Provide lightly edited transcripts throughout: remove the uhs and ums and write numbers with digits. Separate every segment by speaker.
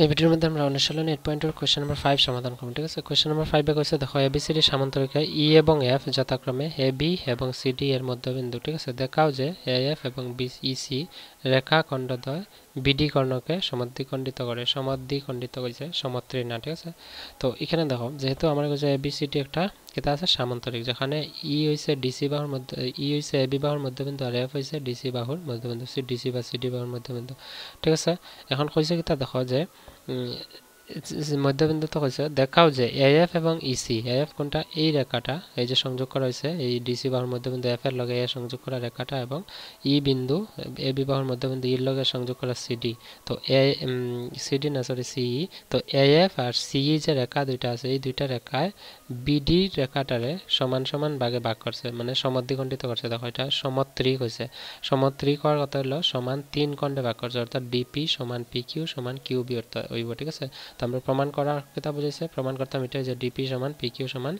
Speaker 1: এই ভিডিওর মধ্যে আমরা অনুশীলনী 8.2 কোশ্চেন নাম্বার 5 সমাধান করব। ঠিক আছে, কোশ্চেন নাম্বার 5 এ কইছে দেখো এবিসিডি সামান্তরিকায় ই এবং এফ যথাক্রমে এবি এবং সিডি এর মধ্যবিন্দু। ঠিক আছে, দেখাও যে এএফ এবং বিসি রেখা খণ্ডদ্বয় বিডি কর্ণকে সমদ্বিখণ্ডিত করে। সমদ্বিখণ্ডিত কইছে, সমত্রী না। ঠিক আছে, তো এখানে দেখো যেহেতু আমরা কইছে এবিসিডি একটা কিতা আছে সামান্তরিক, যেখানে ই হইছে ডিসি বাহুর মধ্যে, ই হইছে এবি বাহুর মধ্যবিন্দু আর এফ হইছে ডিসি বাহুর মধ্যবিন্দু, ডিসি বা সিডি বাহুর মধ্যবিন্দু। ঠিক আছে, এখন কইছে কিতা দেখো যে মধ্যবিন্দু তো কইছে দেখাও যে এএফ এবং ইসি, এএফ কোনটা এই রেখাটা, এই যে সংযোগ করা হয়েছে এই ডিসি বাহুর মধ্যবিন্দু এফ এর লগে এ সংযোগ করা রেখাটা, এবং ই বিন্দু এ বি বাহুর মধ্যবিন্দু ইর লগে সংযোগ করা সিডি। তো এ সিডি না সরি সিই, তো এএফ আর সিই যে রেখা দুইটা আছে এই দুইটা রেখায় বিডি রেখাটারে সমান সমান ভাগে ভাগ করছে, মানে সমদ্বিখণ্ডিত করছে। দেখো এটা সমত্রিক হয়েছে, সমত্রিক হওয়ার কথা হলো সমান 3 খণ্ডে ভাগ করছে, অর্থাৎ ডিপি সমান পিকিউ সমান কিউবি অর্থাৎ হইব। ঠিক আছে, তো আমরা প্রমাণ করার কথা বুঝাইছে, প্রমাণ করতাম এটা যে ডিপি সমান পিকিউ সমান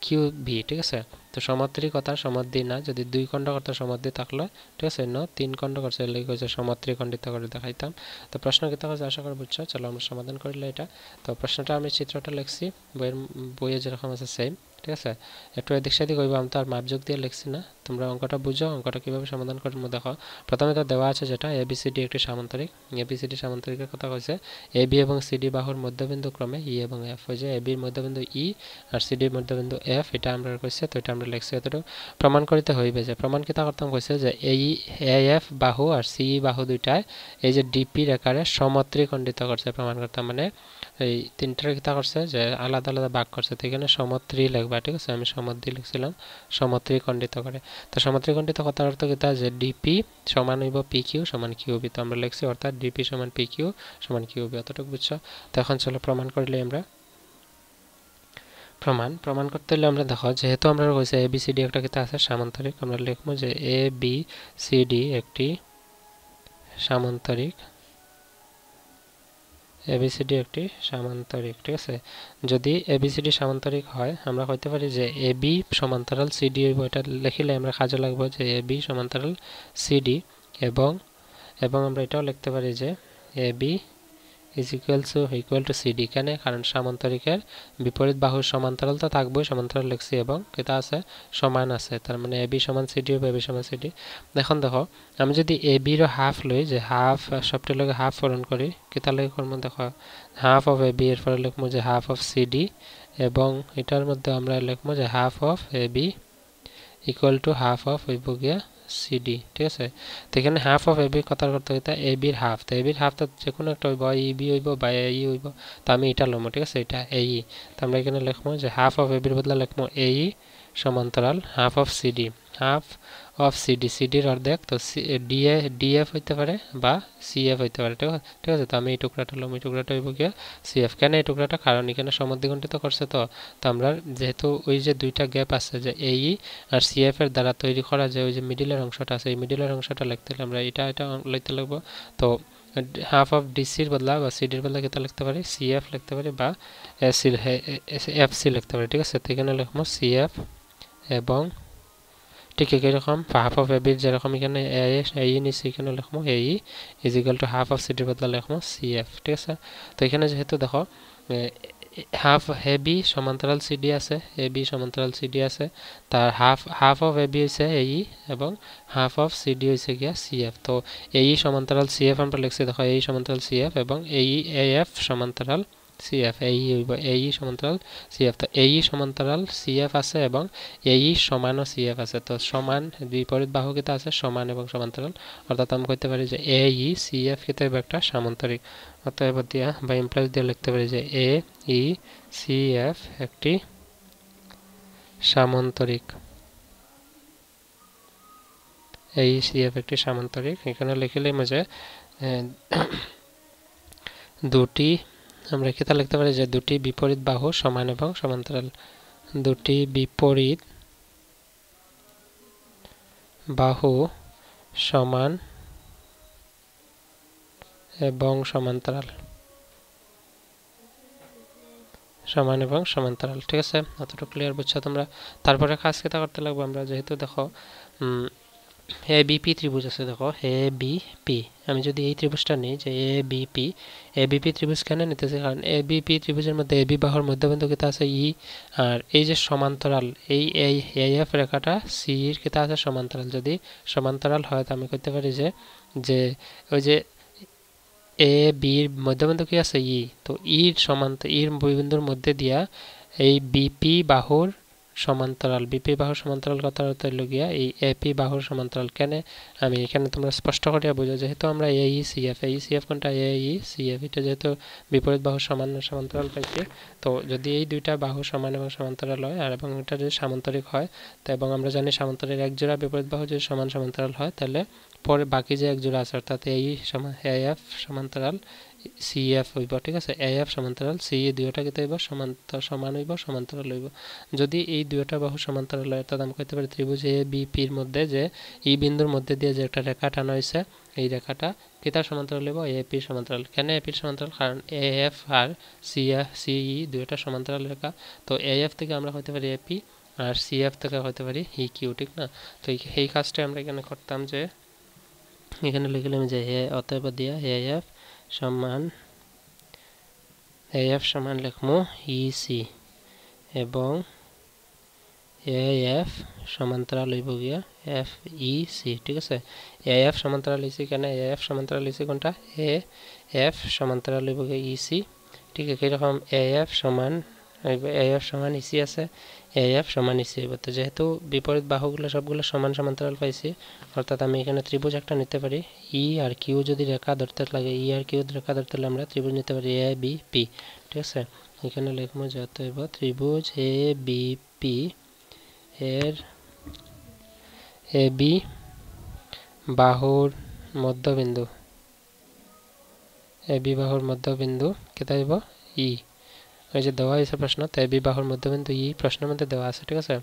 Speaker 1: কিউ ভি। ঠিক আছে, তো সমত্রিক কথা সমদ্বি না, যদি 2 খণ্ড করতে সমদ্বি থাকলো। ঠিক আছে, 3 খণ্ড করছে এর লাগি কইছে সমত্রিক খণ্ডিত করে দেখাইতাম। তো প্রশ্ন কিতা হচ্ছে আশা করি বুঝছো। চলো আমরা সমাধান করিলে এটা। তো প্রশ্নটা আমি চিত্রটা লিখছি বইয়ে যেরকম আছে সেম। ঠিক আছে, একটু এদিক সেদিক হইব, আমি তো আর মাপযোগ দিয়ে লিখছি না। তোমরা অঙ্কটা বুঝো, অঙ্কটা কীভাবে সমাধান করবো দেখো। প্রথমে তো দেওয়া আছে যেটা এবিসিডি একটি সামান্তরিক, এবিসিডি সামান্তরিকের কথা কইছে এবি এবং সিডি বাহুর মধ্যবিন্দু ক্রমে ই এবং এফ। হয়েছে এবির মধ্যবিন্দু ই আর সিডির মধ্যবিন্দু এফ, এটা আমরা কইছে, তো এটা আমরা লিখছি। এতটুকু প্রমাণ করিতে হইবে। যে প্রমাণ কিতা করতাম কইছে যে এই এএফ বাহু আর সিই বাহু দুইটায় এই যে ডিপি রেখারে সমত্রিখণ্ডিত করছে প্রমাণ করতাম, মানে এই তিনটার কিতা করছে যে আলাদা আলাদা ভাগ করছে, তো এখানে সমত্রি লিখবা। ঠিক আছে, আমি সমদ্বি লিখছিলাম, সমত্রিখণ্ডিত করে। তো সমত্রিখণ্ডিত কথার অর্থ কিতা যে ডিপি সমান হইব পি কিউ সমান কিউবি, তো আমরা লিখছি অর্থাৎ ডিপি সমান পি কিউ সমান কিউবি। অতটুকু বুঝছো। তো এখন চলো প্রমাণ করলে আমরা প্রমাণ করতে হলে আমরা দেখো যেহেতু আমরা কইছে এ বি সি ডি একটা কিতা আছে সামান্তরিক, আমরা লিখবো যে এ বি সি ডি একটি সামান্তরিক, এবিসিডি একটি সামান্তরিক। ঠিক আছে, যদি এবিসিডি সামান্তরিক হয় আমরা কইতে পারি যে এবি সমান্তরাল সিডি হইব। এটা লিখিলে আমরা কাজে লাগবো যে এবি সমান্তরাল সিডি, এবং আমরা এটাও লিখতে পারি যে এবি ইকুয়াল টু সিডি। কেন? কারণ সামান্তরিকের বিপরীত বাহুর সমান্তরাল তো থাকবোই, সমান্তরাল লিখছি, এবং কেটা আছে সমান আছে, তার মানে এবি সমান সিডি হবে এবি সমান সিডি। এখন দেখো আমি যদি এবির হাফ লই, যে হাফ সবটির লগে হাফ পূরণ করি, কেটা লগে করবো দেখো হাফ অফ এবি, এর পরে লিখবো যে হাফ অফ সিডি, এবং এটার মধ্যে আমরা লিখবো যে half of AB equal to half of হইব গিয়া সিডি। ঠিক আছে, তো এখানে হাফ অফ এবি কথার করতে হইতা এবির হাফ, তো এবির হাফ তো যে কোনো একটা হইব, ইবি হইব বা এই হইব, তো আমি এটা লমো। ঠিক আছে, এটা এই, তো আমরা এখানে লিখবো যে হাফ অফ এবির বদলে লিখবো এই সমান্তরাল half of CD, half of CD, সিডির অর্ধেক, তো ডিএফ হইতে পারে বা সিএফ হইতে পারে। ঠিক আছে, তো আমি এই টুকরাটা লম, এই টুকরাটা হইব গিয়া সিএফ। কেন এই টুকরাটা? কারণ এখানে সমদ্বিখণ্ডিত করছে, তো আমরা যেহেতু ওই যে দুইটা গ্যাপ আছে যে এই আর সিএফ এর দ্বারা তৈরি করা যে ওই যে মিডিলের অংশটা আছে, এই মিডিলের অংশটা লিখতে হলে আমরা এটা লিখতে লাগবো। তো হাফ অফ ডিসির বদলা বা সিডির বদলা কেটা লিখতে পারি সিএফ লিখতে পারি বা এফসি লিখতে পারি। ঠিক আছে, তো এখানে লিখবো সিএফ, এবং ঠিক একই রকম হাফ অফ এবির যেরকম এখানে এই নিচে এখানে লিখবো এই is equal to half of সিডির বদলা লিখবো সিএফ। ঠিক আছে, তো এখানে যেহেতু দেখো হাফ এবি সমান্তরাল সিডি আছে, এবি সমান্তরাল সিডি আছে, তার হাফ অফ এবি হয়েছে এই, এবং হাফ অফ সিডি হয়েছে গিয়া সিএফ। তো এই সমান্তরাল সিএফ আমরা লিখছি, দেখো এই সমান্তরাল সিএফ, এবং এই এএফ সমান্তরাল সিএফ, এই হইব এই সমান্তরাল সিএফ। তো এই সমান্তরাল সিএফ আছে এবং এই সমানও সিএফ আছে, তো সমান বিপরীত বাহু কিতা আছে সমান এবং সমান্তরাল, অর্থাৎ আমি কইতে পারি যে এই সিএফ কিতা একটা সামান্তরিক। অতএব দিয়া বা ইমপ্লাইজ দিয়ে লিখতে পারি যে এ ই সি এফ একটি সামান্তরিক, এই সি এফ একটি সামান্তরিক। এখানে লিখিলে মাঝে দুটি আমরা কিতা লিখতে পারি যে দুটি বিপরীত বাহু সমান এবং সমান্তরাল, দুটি বিপরীত বাহু সমান এবং সমান্তরাল, সমান এবং সমান্তরাল। ঠিক আছে, অতটুকু ক্লিয়ার বুঝছো তোমরা। তারপরে কাজ কেটা করতে লাগবে আমরা, যেহেতু দেখো এবিপি ত্রিভুজ আছে, দেখো এবিপি। আমি যদি এই ত্রিভুজটা নিই যে এবিপি, এবিপি ত্রিভুজ কেন নিতেছি, কারণ এবিপি ত্রিভুজের মধ্যে এবি বাহুর মধ্যবিন্দু কিতা আছে ই, আর এই যে সমান্তরাল এই এএফ রেখাটা সি এর কিতা আছে সমান্তরাল। যদি সমান্তরাল হয় তো আমি করতে পারি যে যে ওই যে এ বির মধ্যবিন্দু কি আছে ই, তো ইর ইর বিন্দুর মধ্যে দিয়া এই বিপি বাহুর সমান্তরাল, বিপি বাহুর সমান্তরাল কথা হইল গিয়া এই এপি বাহুর সমান্তরাল। কেন আমি এখানে তোমরা স্পষ্ট করিয়া বুঝো, যেহেতু আমরা এই সিএফ কোনটা এই সিএফ, এটা যেহেতু বিপরীত বাহুর সমান্তরাল পাইছি, তো যদি এই দুইটা বাহু সমান এবং সমান্তরাল হয় আর এবং এটা যদি সামান্তরিক হয়, তো এবং আমরা জানি সামান্তরিক এক জোড়া বিপরীত বাহু যদি সমান সমান্তরাল হয়, তাহলে পরে বাকি যে এক জোড়া আছে অর্থাৎ এই এএফ সমান্তরাল সিএফ হইব, ঠিক আছে। এএফ সমান্তরাল সি দুইটা কিতা হইব সমান হইব, সমান্তরাল হইব। যদি এই দুইটা বাহু সমান্তরাল হয়, অর্থাৎ আমি কইতে পারি ত্রিভুজ এ বিপির মধ্যে যে ই বিন্দুর মধ্যে দিয়ে যে একটা রেখা টানা হয়েছে, এই রেখাটা কিতার সমান্তরাল হইব, এপির সমান্তরাল। কেন এপির সমান্তরাল, কারণ এএফ আর সিই দুইটা সমান্তরাল রেখা, তো এএফ থেকে আমরা হইতে পারি এপি আর সিএফ থেকে হইতে পারি ই কিউ, ঠিক না। তো এই কাজটা আমরা এখানে করতাম যে এখানে লিখলাম যে অতএব দিয়া এএফ সমান লিখমু ইসি এবং এএফ সমান্তরাল হইব গিয়া এফ ই সি, ঠিক আছে। এএফ সমান্তরাল ইসি কেন, এএফ সমান্তরাল ইসি কোনটা এএফ সমান্তরাল হইব গিয়া ইসি, ঠিক আছে। এরকম এএফ সমান ইসি আছে, এএফ সমান ইসি হইব। তো যেহেতু বিপরীত বাহুগুলো সবগুলো সমান সমান্তরাল পাইছি, অর্থাৎ আমি এখানে ত্রিভুজ একটা নিতে পারি। ই আর কিউ যদি রেখা ধরতে লাগে, ই আর কিউ রেখা ধরতে হলে আমরা ত্রিভুজ নিতে পারি এ বি পি, ঠিক আছে। এখানে লিখবো যে অতএব ত্রিভুজ এ বি পি এর এ বি বাহুর মধ্যবিন্দু, এ বি বাহুর মধ্যবিন্দু কেতা হইব ই। ওই যে দেওয়া হয়েছে প্রশ্ন, তো এ বি বাহুর মধ্যবিন্দু ই প্রশ্নের মধ্যে দেওয়া আছে, ঠিক আছে।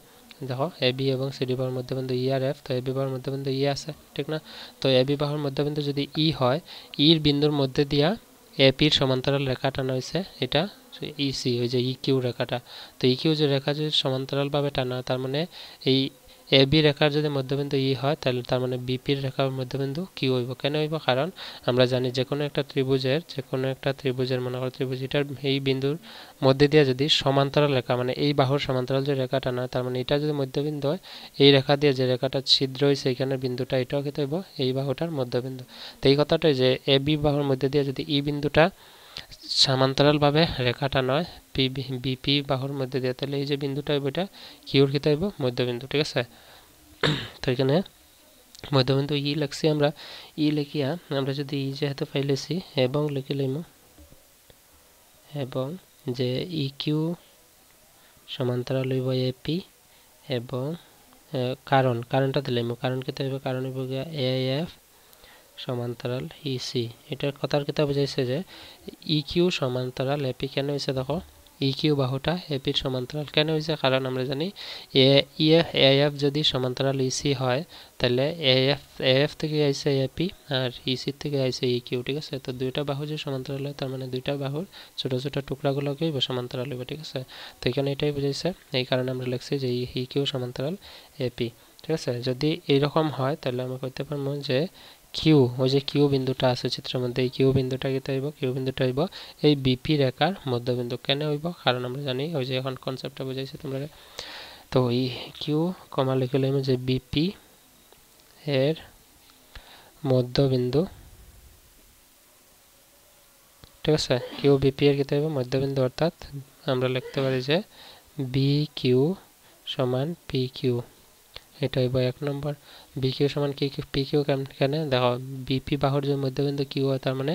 Speaker 1: দেখো এ বি এবং সিডি বাহুর মধ্যবিন্দু ই আর এফ, তো এ বি বাহুর মধ্যবিন্দু ই আছে, ঠিক না। তো এ বি বাহুর মধ্যবিন্দু যদি ই হয়, ইর বিন্দুর মধ্যে দিয়া এপির সমান্তরাল রেখা টানা হয়েছে, এটা ইসি, ওই যে ই কিউ রেখাটা। তো ই কিউ যে রেখা যদি সমান্তরালভাবে টানা, তার মানে এই এ বি রেখার যদি মধ্যবিন্দু ই হয়, তাহলে তার মানে বিপির রেখার মধ্যবিন্দু কিউ হইব। কেন হইব, কারণ আমরা জানি যে কোনো একটা ত্রিভুজের মনে করো ত্রিভুজ, এটার এই বিন্দুর মধ্যে দিয়ে যদি সমান্তরাল রেখা, মানে এই বাহুর সমান্তরাল যে রেখা টানা, তার মানে এটা যদি মধ্যবিন্দু হয়, এই রেখা দিয়ে যে রেখাটা ছিদ্র হয়েছে এখানে বিন্দুটা, এটাও কিন্তু হইব এই বাহুটার মধ্যবিন্দু। তো এই কথাটাই যে এ বি বাহুর মধ্যে দিয়ে যদি ই বিন্দুটা সমান্তরালভাবে রেখাটা নয় বিপি বাহুর মধ্যে দিয়ে, তাহলে এই যে বিন্দুটা হইব এটা কিউর কিতা হইব মধ্যবিন্দু, ঠিক আছে। তো এখানে মধ্যবিন্দু ই লিখছি আমরা, ই লিখিয়া আমরা যদি ই যেহেতু পাইলেছি এবং লিখে লইম এবং যে ই কিউ সমান্তরাল হইব এপি এবং কারণটা দিলাম, কারণ কিতা হইব, কারণ হইব গিয়া এএফ সমান্তরাল ইসি। এটার কথার কথা বুঝাইছে যে ই কিউ সমান্তরাল এপি। কেন হয়েছে দেখো, ই কিউ বাহুটা এপির সমান্তরাল কেন হয়েছে, কারণ আমরা জানি এএফ যদি সমান্তরাল ইসি হয়, তাহলে এএফ থেকে আইসে এপি আর ইসি থেকে আইসে ই কিউ, ঠিক আছে। তো দুইটা বাহু যে সমান্তরাল হয়, তার মানে দুইটা বাহুর ছোট ছোট টুকরাগুলোকেই সমান্তরাল হইব, ঠিক আছে। তো এখানে এটাই বুঝাইছে, এই কারণে আমরা লিখছি যে ই কিউ সমান্তরাল এপি, ঠিক আছে। যদি এইরকম হয় তাহলে আমরা করতে পারবো যে কিউ, ওই যে কিউ বিন্দুটা আছে চিত্রের মধ্যে, এই কিউ বিন্দুটা কি হইব, কিউ বিন্দুটা হইব এই বিপি রেখার মধ্যবিন্দু। কেন হইব, কারণ আমরা জানি ওই যে এখন কনসেপ্টটা বুঝাইছে তোমরা। তো এই কিউ কমা লিখে লইম যে বিপি এর মধ্যবিন্দু, ঠিক আছে। কিউ বিপি এর কি হইব মধ্যবিন্দু, অর্থাৎ আমরা লিখতে পারি যে বি কিউ সমান পি কিউ, এটা হইব 1 নম্বর। বি কিউ সমান পি কিউ কেন, দেখো বিপি বাহুর যে মধ্যবিন্দু কিউ হয়, তার মানে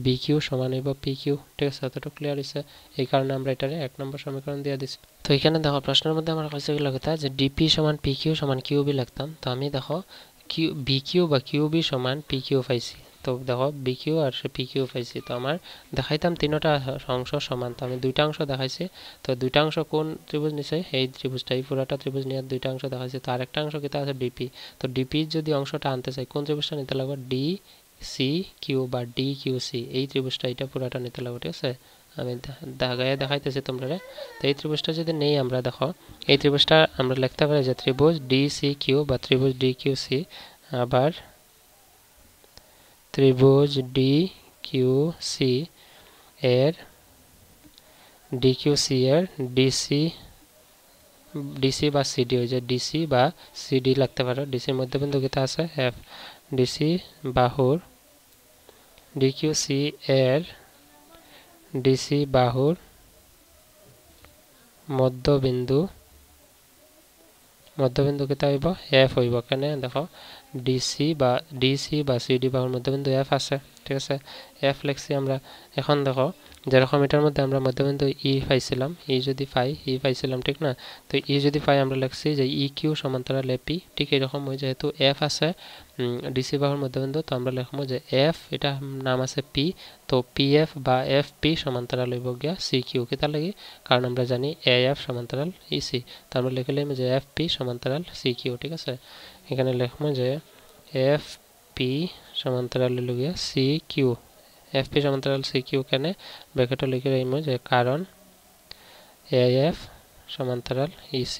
Speaker 1: বি কিউ সমান হইব পি কিউ, ঠিক আছে। এতটুকু ক্লিয়ার হয়েছে, এই কারণে আমরা এটারে 1 নম্বর সমীকরণ দিয়ে দিচ্ছি। তো এখানে দেখো প্রশ্নের মধ্যে আমরা কইছে গেল কথা যে ডিপি সমান পি কিউ সমান কিউ বি লিখতাম। তো আমি দেখো বি কিউ বা কিউ বি সমান পি কিউ পাইছি, তো দেখো B Q R P Q পাইছি। তো আমার দেখাইতাম তিনটা অংশ সমান, তো আমি দুইটা অংশ দেখাইছি। তো দুইটা অংশ কোন ত্রিভুজ নিছে, এই ত্রিভুজটা, এই পুরোটা ত্রিভুজ নিয়ে দুইটা অংশ দেখাইছি। তো আরেকটা অংশ কিতা আছে ডিপি, তো ডিপির যদি অংশটা আনতে চাই কোন ত্রিভুজটা নিতে লাগবে, ডি সি কিউ বা ডি কিউ সি, এই ত্রিভুজটা এটা পুরোটা নিতে লাগবে, ঠিক আছে। আমি দাগায় দেখাইতেছি তোমরা। তো এই ত্রিভুজটা যদি নেই আমরা, দেখো এই ত্রিভুজটা আমরা লিখতে পারি যে ত্রিভুজ ডি সি কিউ বা ত্রিভুজ ডি কিউ সি আবার ত্রিভুজ DQC এর DQC এর DC বা CD হয়ে যায় DC বা CD লাগতে পারে DC এর মধ্যবিন্দু কিতা আছে F DC বাহুর DQC এর DC বাহুর মধ্যবিন্দু কিতা হইব F হইব কেন দেখো DC বা CD বাহুর মধ্যবিন্দু F আছে ঠিক আছে F লিখছি আমরা এখন দেখো যেরকম এটার মধ্যে আমরা মধ্যবিন্দু E পাইছিলাম E যদি পাই E পাইছিলাম ঠিক না তো E যদি পাই আমরা লিখছি যে EQ সমান্তরাল AP ঠিক এরকম হয় যেহেতু F আছে DC বাহুর মধ্যবিন্দু তো আমরা লিখবো যে F এটা নাম আছে P তো PF বা FP সমান্তরাল হইব গিয়া CQ কিতা লাগি কারণ আমরা জানি AF সমান্তরাল EC তো আমরা লিখলাম যে FP সমান্তরাল CQ ঠিক আছে এখানে লিখবো যে FP সমান্তরাল হইল গিয়া CQ FP সমান্তরাল CQ কেন ব্র্যাকেটে লিখে রাখবো যে কারণ AF সমান্তরাল EC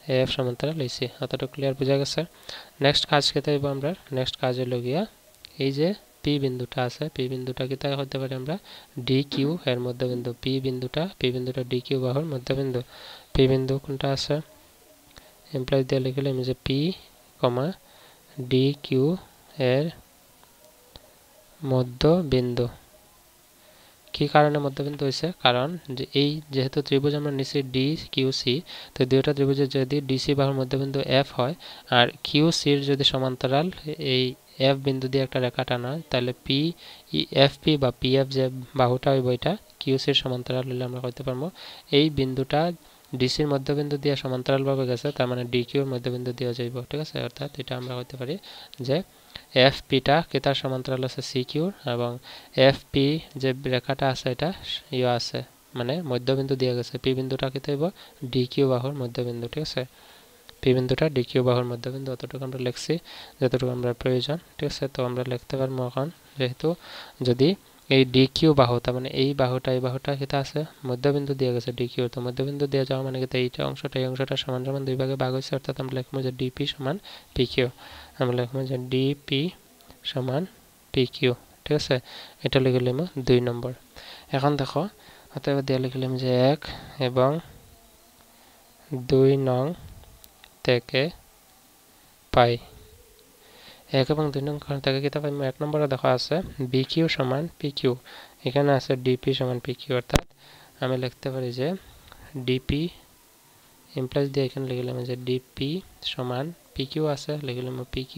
Speaker 1: AF সমান্তরাল EC এতটুকু ক্লিয়ার বুঝা গেছে নেক্সট কাজ কেতে হইব আমরা নেক্সট কাজ হইল গিয়া এই যে P বিন্দুটা আছে P বিন্দুটা কিতা হতে পারে আমরা DQ এর মধ্যবিন্দু P বিন্দুটা DQ বাহুর মধ্যবিন্দু P বিন্দু কোনটা আছে এমপ্লয় দিয়ে লিখলাম যে P, DQ এর মধ্যবিন্দু কি কারণে মধ্যবিন্দু হইছে কারণ যে এই যেহেতু ত্রিভুজ আমরা নিচে DQC তো দুইটা ত্রিভুজের যদি DC বাহুর মধ্যবিন্দু F হয় আর QC এর যদি সমান্তরাল এই F বিন্দু দিয়ে একটা রেখা টানা হয় তাহলে FP বা PF যে বাহুটা হইব এটা QC এর সমান্তরাল হলে আমরা কইতে পারবো এই বিন্দুটা DC এর মধ্যবিন্দু দিয়ে সমান্তরাল ভাবে গেছে তার মানে DQ এর মধ্যবিন্দু দিয়ে যাইব ঠিক আছে অর্থাৎ এটা আমরা কইতে পারি যে FP টা কেতার সমান্তরাল আছে CQ এবং FP যে রেখাটা আছে এটা ইয়া আছে মানে মধ্যবিন্দু দিয়ে গেছে P বিন্দুটা কেতে হইব DQ বাহুর মধ্যবিন্দু ঠিক আছে P বিন্দুটা DQ বাহুর মধ্যবিন্দু অতটুকু আমরা লিখছি যতটুকু আমরা প্রয়োজন ঠিক আছে তো আমরা লিখতে পারবো এখন যেহেতু যদি এই DQ বাহু তার মানে এই বাহুটা কিতা আছে মধ্যবিন্দু দিয়ে গেছে DQ তো মধ্যবিন্দু দিয়ে যাওয়া মানে কিতা এই অংশটা সমান সমান দুই ভাগে ভাগ হইছে অর্থাৎ আমরা লিখবো যে DP সমান PQ আমরা লিখবো যে DP সমান PQ ঠিক আছে এটা লিখলাম 2 নম্বর এখন দেখো অতএব দিয়ে লিখলাম যে 1 এবং 2 নং থেকে পাই 1 এবং 2 নং থেকে কিতা পাই 1 নম্বরে দেখা আছে BQ সমান PQ এখানে আছে DP সমান PQ অর্থাৎ আমি লিখতে পারি যে DP ইমপ্লাইজ দিয়ে এখানে লিখলাম যে DP সমান PQ আছে লিখলাম PQ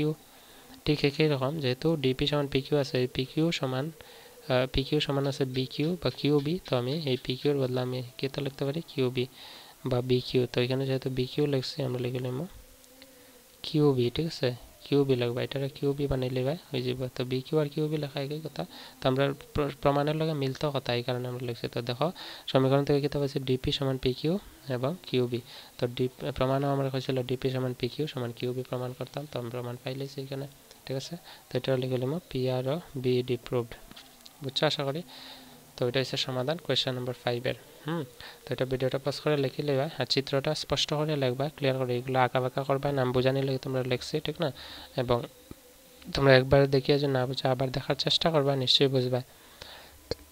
Speaker 1: ঠিক একই রকম যেহেতু DP সমান PQ আছে এই PQ সমান আছে BQ বা QB তো আমি এই PQ এর বদলে আমি কিতা লিখতে পারি QB বা BQ তো এখানে যেহেতু BQ লিখছি আমরা লিখলাম QB ঠিক আছে QB লাগবে এটা QB বানাইলে ভাই হয়ে যাবে তো BQ আর QB লেখা একই কথা তো আমরা প্রমাণের লগে মিলতো কথা এই কারণে আমরা লিখছি তো দেখো সমীকরণ থেকে কিতা পাইছি DP সমান PQ এবং QB তো প্রমাণও আমরা কইছিল DP সমান PQ সমান QB প্রমাণ করতাম তো আমরা প্রমাণ পাইলেছি এখানে ঠিক আছে তো এটা লিখলাম P আর BD proved বুঝছো আশা করি তো এটা হচ্ছে সমাধান কোশ্চেন নাম্বার 5 এর তো এটা ভিডিওটা পজ করে লিখে লইবা আর চিত্রটা স্পষ্ট করে লিখবা ক্লিয়ার করে এগুলো আঁকাবাঁকা করবা নাম বোঝানি লাগে তোমরা লিখছি ঠিক না এবং তোমরা একবার দেখিয়ে যে না বুঝা আবার দেখার চেষ্টা করবা নিশ্চয়ই বুঝবা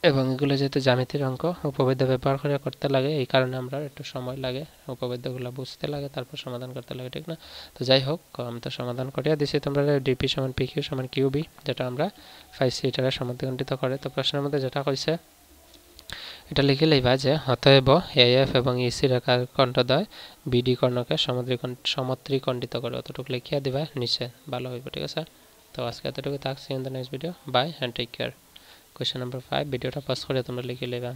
Speaker 1: এবং এগুলো যেহেতু জ্যামিতির অঙ্ক উপপাদ্য ব্যবহার করে করতে লাগে এই কারণে আমরা একটু সময় লাগে উপপাদ্যগুলো বুঝতে লাগে তারপর সমাধান করতে লাগে ঠিক না তো যাই হোক আমি তো সমাধান করিয়া দিছি তোমরা DP সমান PQ সমান QB যেটা আমরা পাইছি এটারে সমাধানকৃত করে তো প্রশ্নের মধ্যে যেটা কইছে এটা লিখে লইবা যে অতএব AF এবং EC রেখার কণ্ঠদ্বয় BD কর্ণকে সমত্রিকণ্ডিত করে অতটুকু লিখিয়া দিবা নিচে ভালো হইব ঠিক আছে তো আজকে এতটুকু থাক see in the next video bye and take care question number 5 ভিডিওটা পজ করে তোমরা লিখে লইবা